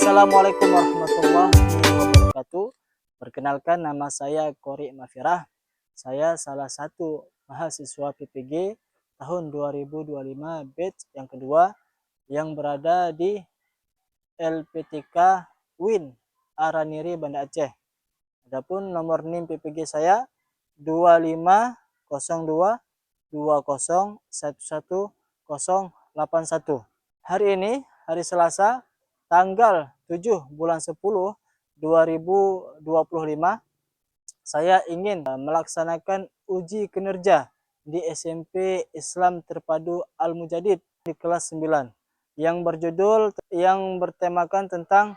Assalamualaikum warahmatullahi wabarakatuh. Perkenalkan, nama saya Qori Mafirah. Saya salah satu mahasiswa PPG tahun 2025 batch yang kedua yang berada di LPTK UIN Araniri, Banda Aceh. Adapun nomor NIM PPG saya 250220111081. Hari ini hari Selasa tanggal 7 bulan 10 2025, saya ingin melaksanakan uji kinerja di SMP Islam Terpadu Al-Mujadid di kelas 9 yang bertemakan tentang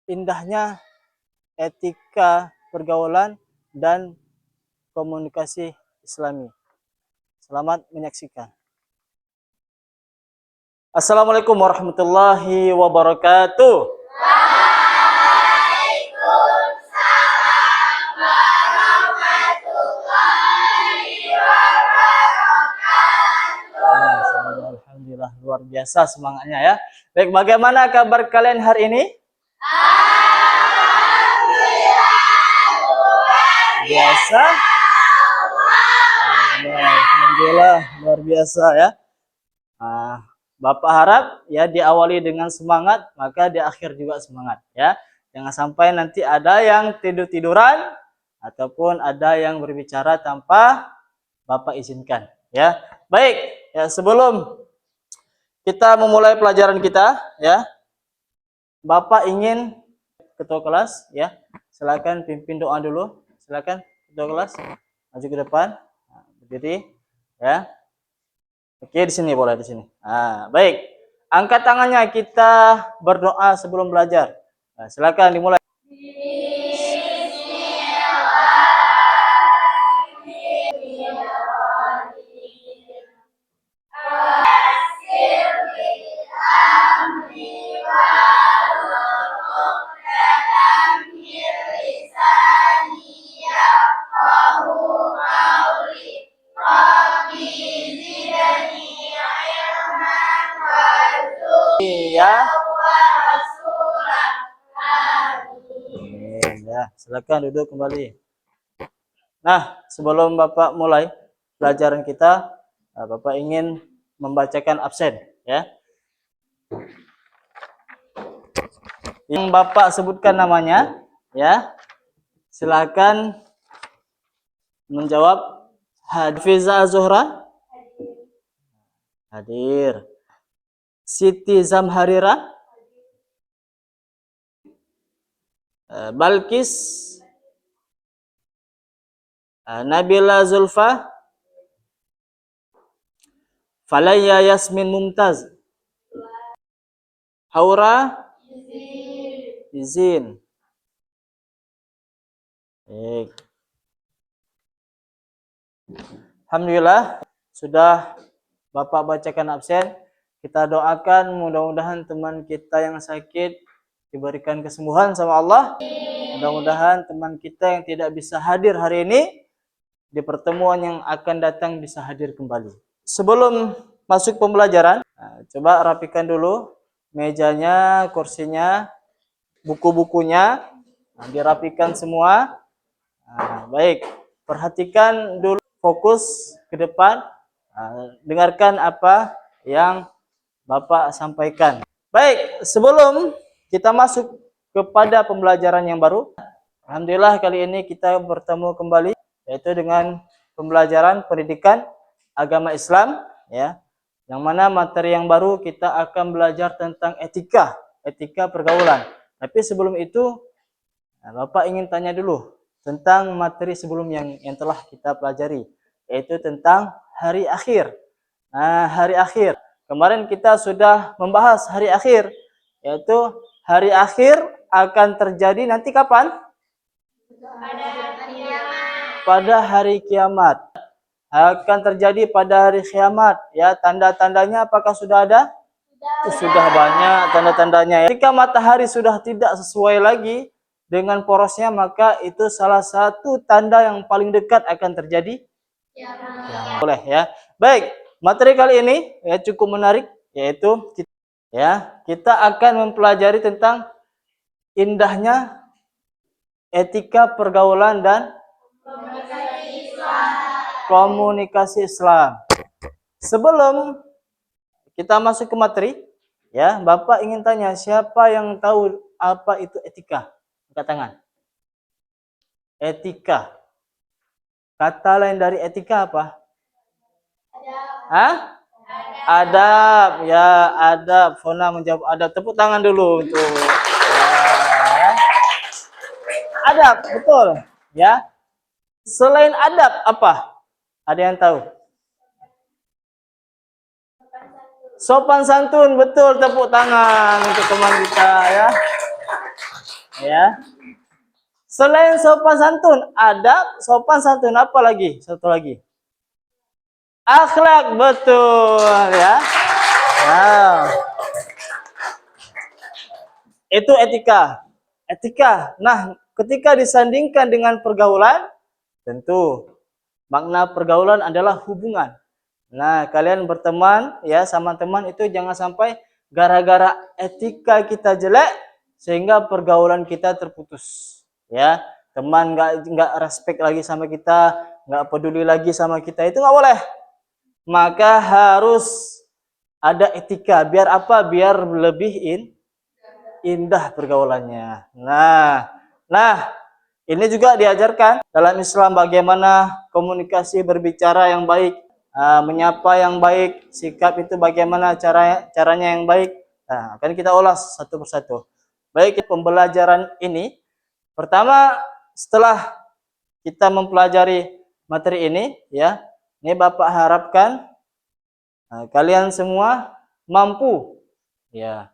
indahnya etika pergaulan dan komunikasi Islami. Selamat menyaksikan. Assalamualaikum warahmatullahi wabarakatuh. Waalaikumsalam warahmatullahi wabarakatuh. Alhamdulillah, luar biasa semangatnya ya. Baik, bagaimana kabar kalian hari ini? Alhamdulillah, luar Biasa. Alhamdulillah, luar biasa ya. Bapak harap ya diawali dengan semangat, maka di akhir juga semangat ya. Jangan sampai nanti ada yang tidur-tiduran ataupun ada yang berbicara tanpa Bapak izinkan ya. Baik, ya sebelum kita memulai pelajaran kita ya, Bapak ingin ketua kelas ya, silakan pimpin doa dulu. Silakan ketua kelas maju ke depan, berdiri ya. Oke, di sini boleh di sini. Baik. Angkat tangannya, kita berdoa sebelum belajar. Silakan dimulai. Ya. Ya, silakan duduk kembali. Nah, sebelum Bapak mulai pelajaran kita, Bapak ingin membacakan absen ya. Yang Bapak sebutkan namanya ya. Silakan menjawab. Hafiza Zuhra hadir. Siti Zamharira, Balkis, Nabila Zulfa, Falaya Yasmin Mumtaz, Haura Izin. Alhamdulillah sudah Bapak bacakan absen. Kita doakan mudah-mudahan teman kita yang sakit diberikan kesembuhan sama Allah. Mudah-mudahan teman kita yang tidak bisa hadir hari ini di pertemuan yang akan datang bisa hadir kembali. Sebelum masuk pembelajaran, coba rapikan dulu mejanya, kursinya, buku-bukunya, dirapikan semua. Baik, perhatikan dulu, fokus ke depan, dengarkan apa yang Bapak sampaikan. Baik, sebelum kita masuk kepada pembelajaran yang baru, alhamdulillah kali ini kita bertemu kembali, yaitu dengan pembelajaran pendidikan agama Islam ya. Yang mana materi yang baru kita akan belajar tentang etika pergaulan. Tapi sebelum itu Bapak ingin tanya dulu tentang materi sebelum yang telah kita pelajari, yaitu tentang hari akhir. Hari akhir. Kemarin kita sudah membahas hari akhir, yaitu hari akhir akan terjadi nanti kapan? Pada hari kiamat. Akan terjadi pada hari kiamat. Ya, tanda-tandanya apakah sudah ada? Sudah banyak tanda-tandanya. Jika matahari sudah tidak sesuai lagi dengan porosnya, maka itu salah satu tanda yang paling dekat akan terjadi. Boleh ya. Baik. Materi kali ini ya cukup menarik, yaitu Ya, kita akan mempelajari tentang indahnya etika pergaulan dan komunikasi Islam. Sebelum kita masuk ke materi, ya, Bapak ingin tanya, siapa yang tahu apa itu etika? Angkat tangan. Etika. Kata lain dari etika apa? Hah? Adab. Ya, adab. Fona menjawab adab. Tepuk tangan dulu untuk ya. Adab, betul. Ya. Selain adab apa? Ada yang tahu? Sopan santun, betul. Tepuk tangan untuk teman kita ya. Ya. Selain sopan santun, adab, sopan santun apa lagi? Satu lagi. Akhlak, betul ya. Nah, itu etika. Etika. Nah, ketika disandingkan dengan pergaulan, tentu makna pergaulan adalah hubungan. Nah, kalian berteman ya sama teman itu jangan sampai gara-gara etika kita jelek sehingga pergaulan kita terputus. Ya, teman nggak respect lagi sama kita, nggak peduli lagi sama kita, itu nggak boleh. Maka harus ada etika. Biar apa? Biar lebih indah pergaulannya. Nah, ini juga diajarkan dalam Islam bagaimana komunikasi berbicara yang baik, menyapa yang baik, sikap itu bagaimana caranya yang baik. Nah, akan kita ulas satu persatu. Baik, pembelajaran ini pertama setelah kita mempelajari materi ini, ya, ini Bapak harapkan kalian semua mampu, ya,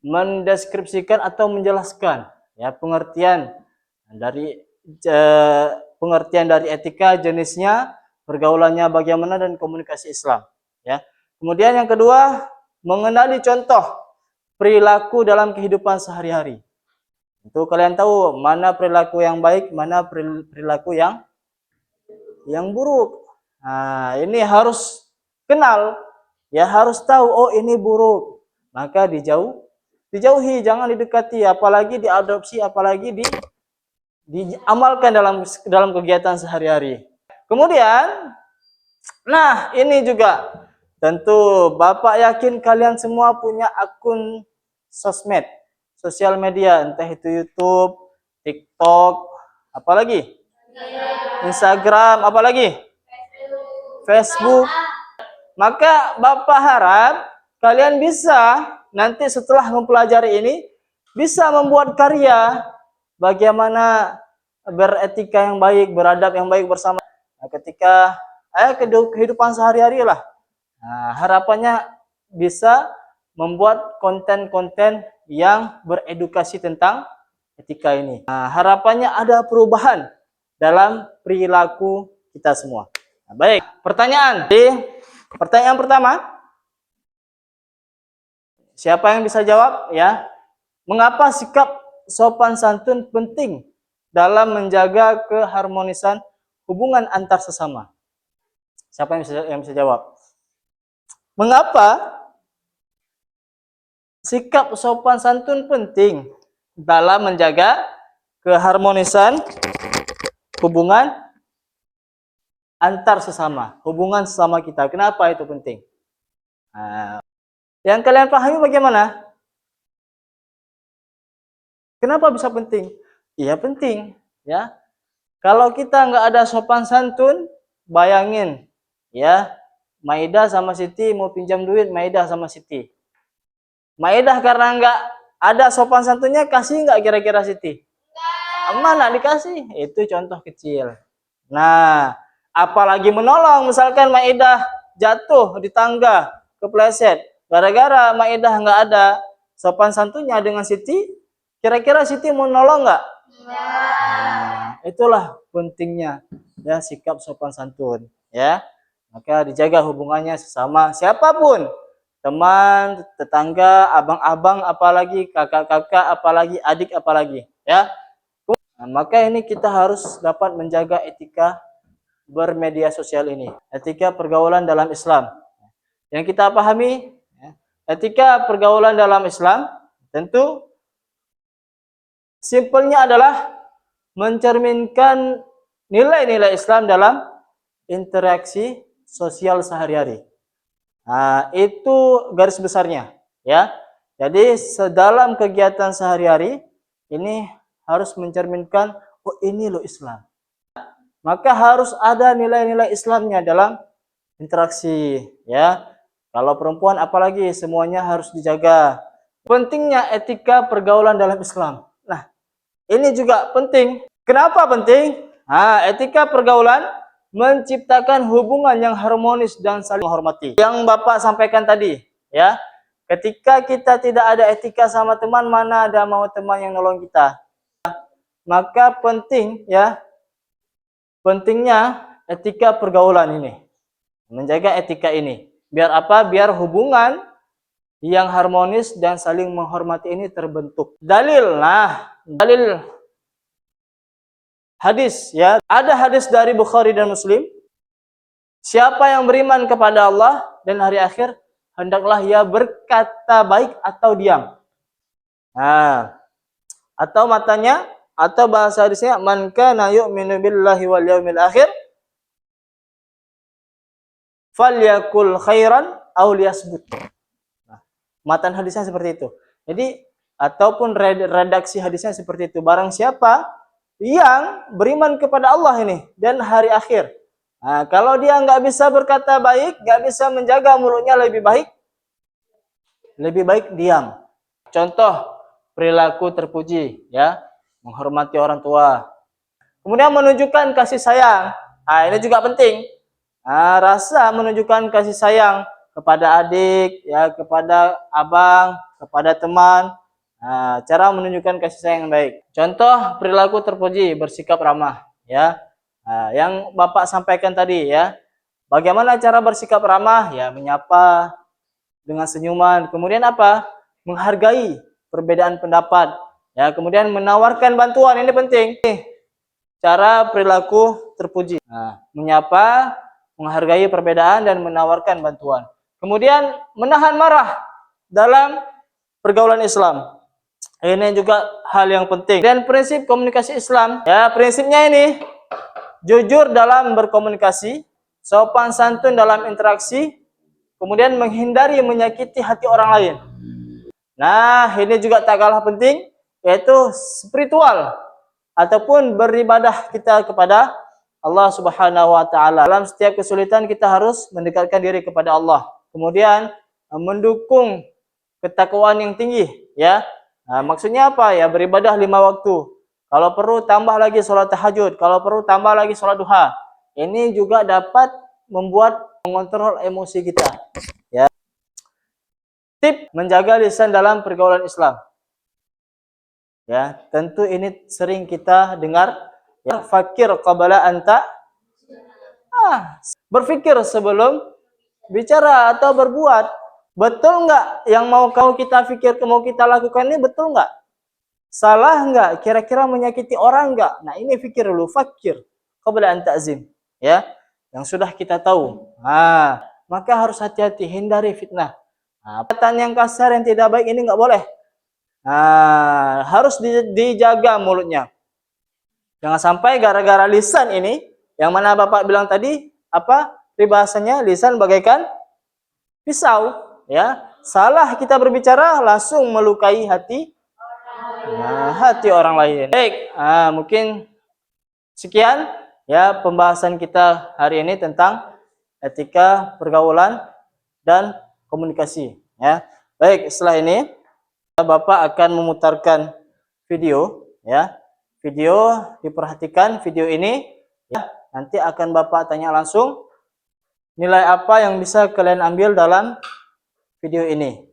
mendeskripsikan atau menjelaskan ya pengertian dari etika, jenisnya, pergaulannya bagaimana, dan komunikasi Islam ya. Kemudian yang kedua, mengenali contoh perilaku dalam kehidupan sehari-hari. Itu kalian tahu mana perilaku yang baik, mana perilaku yang buruk. Nah, ini harus kenal ya, harus tahu oh ini buruk. Maka dijauhi, jangan didekati, apalagi diadopsi, apalagi diamalkan dalam kegiatan sehari-hari. Kemudian, nah ini juga tentu Bapak yakin kalian semua punya akun sosmed, sosial media, entah itu YouTube, TikTok, apalagi Instagram, apalagi Facebook. Maka Bapak harap kalian bisa nanti setelah mempelajari ini bisa membuat karya bagaimana beretika yang baik, beradab yang baik bersama ketika kehidupan sehari-hari lah. Nah, harapannya bisa membuat konten-konten yang beredukasi tentang etika ini. Nah, harapannya ada perubahan dalam perilaku kita semua. Nah, baik, pertanyaan pertama, siapa yang bisa jawab ya? Mengapa sikap sopan santun penting dalam menjaga keharmonisan hubungan antar sesama? Siapa yang bisa jawab? Mengapa sikap sopan santun penting dalam menjaga keharmonisan hubungan antar sesama, hubungan sesama kita? Kenapa itu penting? Nah, yang kalian pahami bagaimana? Kenapa bisa penting? Iya penting, ya. Kalau kita nggak ada sopan santun, bayangin, ya, Maidah sama Siti mau pinjam duit, Maidah sama Siti. Maidah karena nggak ada sopan santunnya, kasih nggak kira-kira Siti? Mana dikasih? Itu contoh kecil. Nah, apalagi menolong, misalkan Maidah jatuh di tangga, kepleset, gara-gara Maidah nggak ada sopan santunnya dengan Siti, kira-kira Siti mau nolong nggak? Nah, itulah pentingnya ya sikap sopan santun ya. Maka dijaga hubungannya sesama siapapun, teman, tetangga, abang-abang, apalagi kakak-kakak, apalagi adik, apalagi ya. Nah, maka ini kita harus dapat menjaga etika bermedia sosial ini, etika pergaulan dalam Islam. Yang kita pahami, etika pergaulan dalam Islam tentu simpelnya adalah mencerminkan nilai-nilai Islam dalam interaksi sosial sehari-hari. Nah, itu garis besarnya, ya. Jadi, sedalam kegiatan sehari-hari ini harus mencerminkan, oh ini loh Islam. Maka harus ada nilai-nilai Islamnya dalam interaksi, ya. Kalau perempuan apalagi semuanya harus dijaga. Pentingnya etika pergaulan dalam Islam. Nah, ini juga penting. Kenapa penting? Nah, etika pergaulan menciptakan hubungan yang harmonis dan saling menghormati. Yang Bapak sampaikan tadi, ya. Ketika kita tidak ada etika sama teman, mana ada mau teman yang nolong kita. Maka penting, ya. Pentingnya etika pergaulan ini. Menjaga etika ini. Biar apa? Biar hubungan yang harmonis dan saling menghormati ini terbentuk. Dalil, dalil hadis, ya. Ada hadis dari Bukhari dan Muslim. Siapa yang beriman kepada Allah dan hari akhir, hendaklah ia berkata baik atau diam. Nah, atau matanya, atau bahasa hadisnya, man kana yu'minu billahi wal yaumil akhir falyakul khairan aw liyasmut. Nah, matan hadisnya seperti itu. Jadi, ataupun redaksi hadisnya seperti itu. Barang siapa yang beriman kepada Allah ini dan hari akhir. Nah, kalau dia nggak bisa berkata baik, nggak bisa menjaga mulutnya, lebih baik diam. Contoh perilaku terpuji, ya, menghormati orang tua. Kemudian menunjukkan kasih sayang. Nah, ini juga penting. Nah, rasa menunjukkan kasih sayang kepada adik, ya, kepada abang, kepada teman. Nah, cara menunjukkan kasih sayang yang baik. Contoh perilaku terpuji, bersikap ramah, ya. Nah, yang Bapak sampaikan tadi, ya. Bagaimana cara bersikap ramah? Ya, menyapa dengan senyuman. Kemudian apa? Menghargai perbedaan pendapat. Ya, kemudian menawarkan bantuan. Ini penting. Cara perilaku terpuji. Nah, menyapa, menghargai perbedaan dan menawarkan bantuan. Kemudian menahan marah dalam pergaulan Islam. Ini juga hal yang penting. Dan prinsip komunikasi Islam, ya, prinsipnya ini jujur dalam berkomunikasi, sopan santun dalam interaksi, kemudian menghindari menyakiti hati orang lain. Nah, ini juga tak kalah penting, yaitu spiritual ataupun beribadah kita kepada Allah Subhanahu wa taala. Dalam setiap kesulitan kita harus mendekatkan diri kepada Allah. Kemudian mendukung ketakwaan yang tinggi, ya. Nah, maksudnya apa? Ya, beribadah 5 waktu. Kalau perlu tambah lagi sholat tahajud, kalau perlu tambah lagi sholat duha. Ini juga dapat membuat mengontrol emosi kita, ya. Tip menjaga lisan dalam pergaulan Islam. Ya, tentu ini sering kita dengar, ya, fakir qabla anta. Berpikir sebelum bicara atau berbuat. Betul nggak yang mau kita pikir, mau kita lakukan ini betul nggak? Salah nggak? Kira-kira menyakiti orang nggak? Nah, ini pikir dulu, fakir qabla an ta'zim, ya. Yang sudah kita tahu. Nah, maka harus hati-hati, hindari fitnah. Nah, perkataan yang kasar, yang tidak baik ini nggak boleh. Nah, harus dijaga mulutnya. Jangan sampai gara-gara lisan ini, yang mana Bapak bilang tadi, apa peribahasanya, lisan bagaikan pisau, ya. Salah kita berbicara langsung melukai hati, hati orang lain. Baik, mungkin sekian, ya, pembahasan kita hari ini tentang etika pergaulan dan komunikasi, ya. Baik, setelah ini Bapak akan memutarkan video, ya. Video, diperhatikan video ini, ya. Nanti akan Bapak tanya langsung nilai apa yang bisa kalian ambil dalam video ini.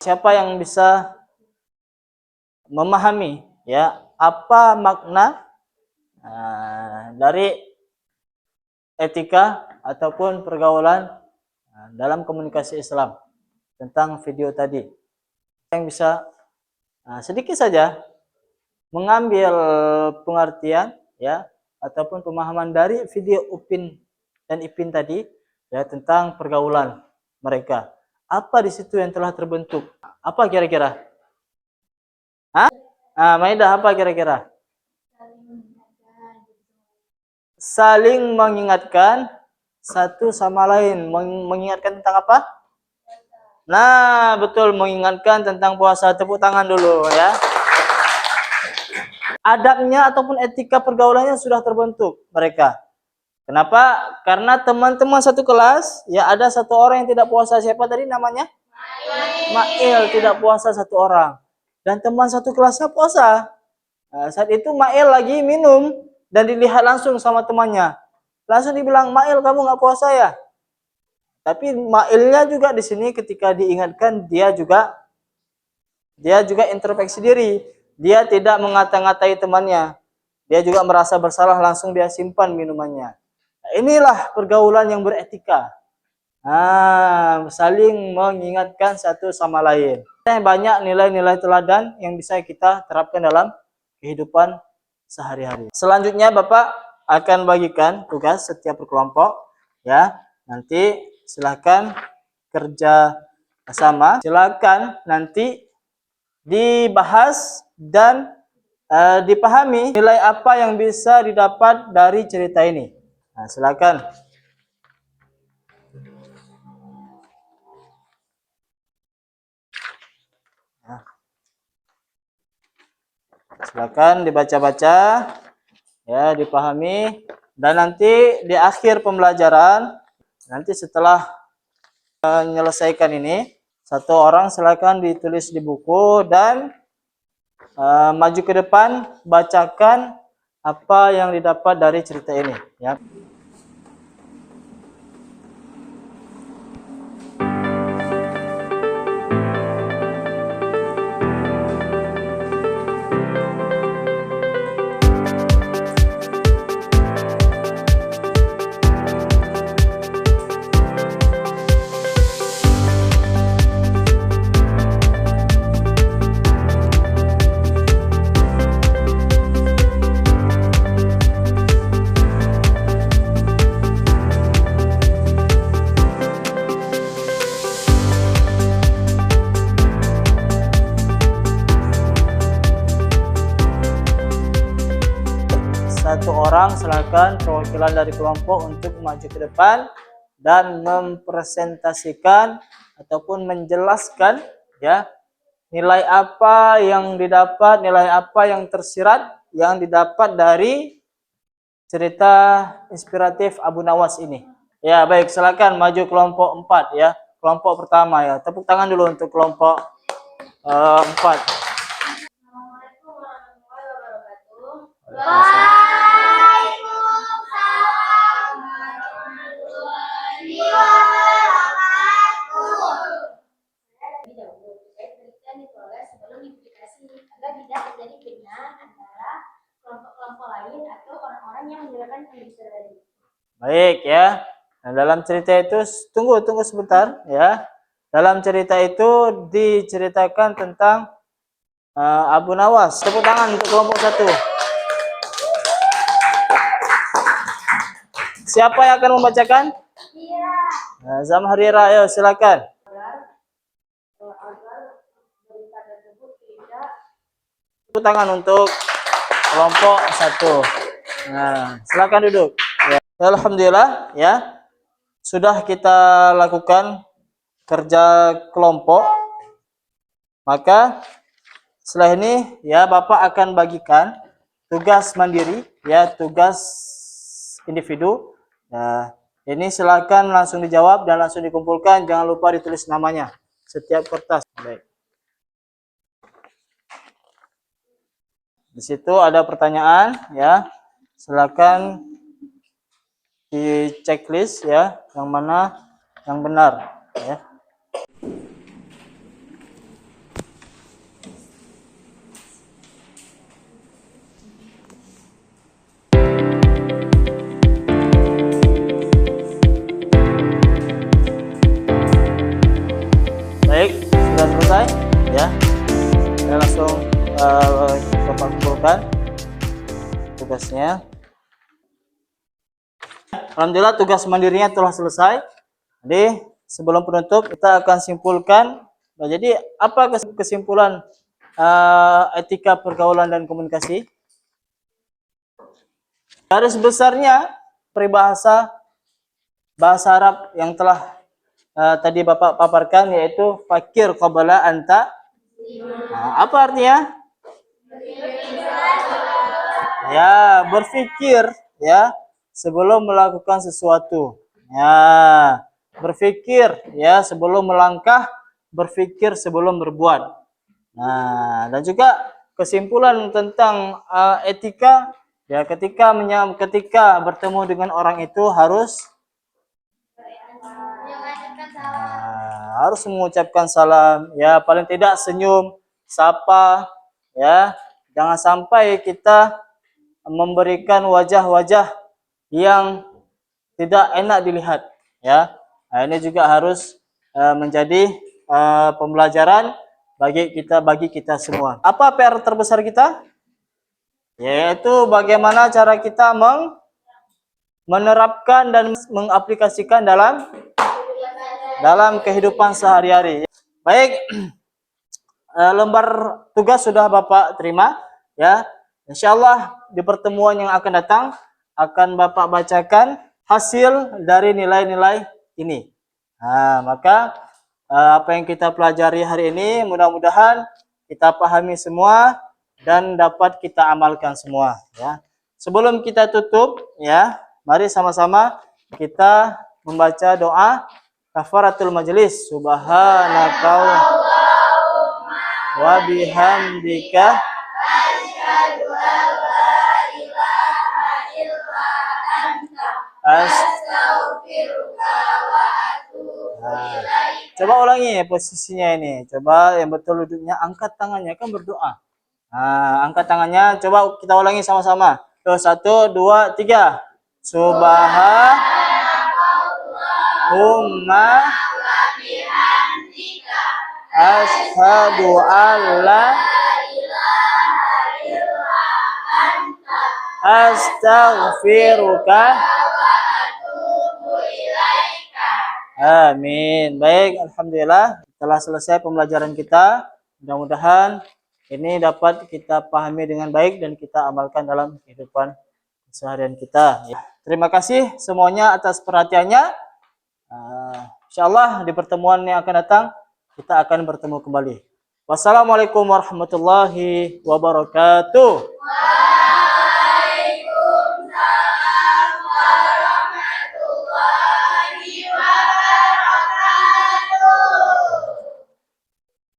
siapa yang bisa memahami ya apa makna dari etika ataupun pergaulan dalam komunikasi Islam tentang video tadi. Yang bisa sedikit saja mengambil pengertian ya ataupun pemahaman dari video Upin dan Ipin tadi ya tentang pergaulan mereka. Apa di situ yang telah terbentuk? Apa kira-kira? Maidah, apa kira-kira? Saling mengingatkan satu sama lain. Mengingatkan tentang apa? Nah, betul, mengingatkan tentang puasa. Tepuk tangan dulu ya. Adabnya ataupun etika pergaulannya sudah terbentuk mereka. Kenapa? Karena teman-teman satu kelas, ya ada satu orang yang tidak puasa. Siapa tadi namanya? Mail, tidak puasa satu orang. Dan teman satu kelasnya puasa. Saat itu Mail lagi minum dan dilihat langsung sama temannya. Langsung dibilang, Mail kamu nggak puasa ya? Tapi Mailnya juga di sini ketika diingatkan dia juga introspeksi diri. Dia tidak mengata-ngatai temannya. Dia juga merasa bersalah, langsung dia simpan minumannya. Nah, inilah pergaulan yang beretika. Saling mengingatkan satu sama lain. Banyak nilai-nilai teladan yang bisa kita terapkan dalam kehidupan sehari-hari. Selanjutnya Bapak akan bagikan tugas setiap berkelompok ya. Nanti silakan kerja sama. Silakan nanti dibahas dan dipahami nilai apa yang bisa didapat dari cerita ini. Nah, silakan. Silakan dibaca-baca, ya, dipahami, dan nanti di akhir pembelajaran, nanti setelah menyelesaikan ini, satu orang silakan ditulis di buku dan maju ke depan, bacakan apa yang didapat dari cerita ini. Ya. Satu orang silakan perwakilan dari kelompok untuk maju ke depan dan mempresentasikan ataupun menjelaskan ya nilai apa yang didapat, nilai apa yang tersirat yang didapat dari cerita inspiratif Abu Nawas ini. Ya, baik, silakan maju kelompok 4 ya. Kelompok pertama ya. Tepuk tangan dulu untuk kelompok 4. Assalamualaikum warahmatullahi wabarakatuh. Waalaikumsalam warahmatullahi wabarakatuh. Terlebih dahulu, saya berikan ditulis sebelum diplikasi agar tidak terjadi fitnah antara kelompok-kelompok lain atau orang-orang yang menjalankan kondisi tadi. Baik ya. Nah, dalam cerita itu tunggu sebentar ya. Dalam cerita itu diceritakan tentang Abu Nawas. Tepuk tangan untuk kelompok 1. Siapa yang akan membacakan? Iya. Zamharira, ayo silakan. Agar berita tersebut tidak. Tepuk tangan untuk kelompok 1. Nah, silakan duduk. Ya. Alhamdulillah ya. Sudah kita lakukan kerja kelompok. Maka setelah ini ya Bapak akan bagikan tugas mandiri ya, tugas individu. Nah, ini silakan langsung dijawab dan langsung dikumpulkan, jangan lupa ditulis namanya setiap kertas. Baik. Di situ ada pertanyaan ya. Silakan di checklist ya, yang mana yang benar ya. sudah selesai ya. Kita langsung Bapak kumpulkan tugasnya. Alhamdulillah tugas mandirinya telah selesai. Jadi sebelum penutup kita akan simpulkan. Nah, jadi apa kesimpulan etika pergaulan dan komunikasi? Garis besarnya peribahasa bahasa Arab yang telah tadi Bapak paparkan, yaitu fakir qabla anta. Nah, apa artinya? Ya, berpikir ya sebelum melakukan sesuatu. Ya, berpikir ya sebelum melangkah, berpikir sebelum berbuat. Nah, dan juga kesimpulan tentang etika ya, ketika bertemu dengan orang itu harus mengucapkan salam ya, paling tidak senyum, sapa ya. Jangan sampai kita memberikan wajah-wajah yang tidak enak dilihat ya. Nah, ini juga harus menjadi pembelajaran bagi kita semua. Apa PR terbesar kita? Yaitu bagaimana cara kita menerapkan dan mengaplikasikan dalam kehidupan sehari-hari. Baik, lembar tugas sudah Bapak terima ya. Insyaallah di pertemuan yang akan datang akan Bapak bacakan hasil dari nilai-nilai ini. Nah, maka apa yang kita pelajari hari ini mudah-mudahan kita pahami semua dan dapat kita amalkan semua ya. Sebelum kita tutup ya, mari sama-sama kita membaca doa kafaratul majelis. Subhanaka wa bihamdika asyhadu an la ilaha illa anta astaghfiruka wa atubu ilaika. Coba ulangi posisinya ini. Coba yang betul duduknya, angkat tangannya, kan berdoa. Nah, angkat tangannya, coba kita ulangi sama-sama. Tuh, 1, 2, 3. Subhanallahumma wa bihamdika asyhadu an la ilaha illa anta astaghfiruka wa atubu ilaika. Amin. Baik, alhamdulillah telah selesai pembelajaran kita. Mudah-mudahan ini dapat kita pahami dengan baik dan kita amalkan dalam kehidupan seharian kita. Terima kasih semuanya atas perhatiannya. Insyaallah di pertemuan yang akan datang kita akan bertemu kembali. Wassalamualaikum warahmatullahi wabarakatuh.